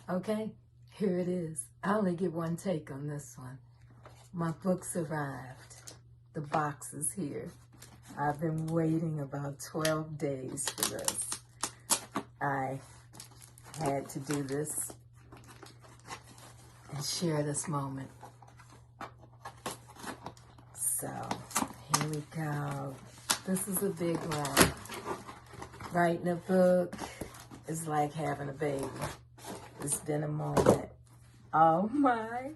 Okay, here it is. I only get one take on this one. My book's arrived. The box is here. I've been waiting about 12 days for this. I had to do this and share this moment. So, here we go. This is a big one. Writing a book is like having a baby. It's been a moment. Oh my.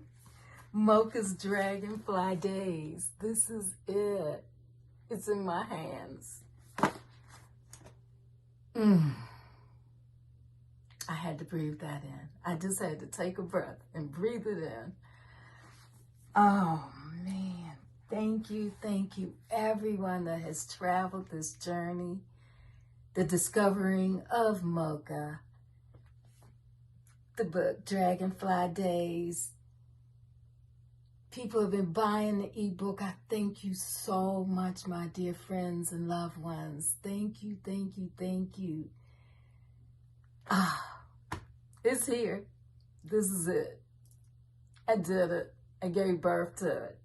MoKa's Dragonfly days. This is it. It's in my hands. I had to breathe that in. I just had to take a breath and breathe it in. Oh man. Thank you, everyone that has traveled this journey, the discovering of MoKa, the book Dragonfly Days. People have been buying the ebook. I thank you so much, my dear friends and loved ones. Thank you. It's here. This is it. I did it. I gave birth to it.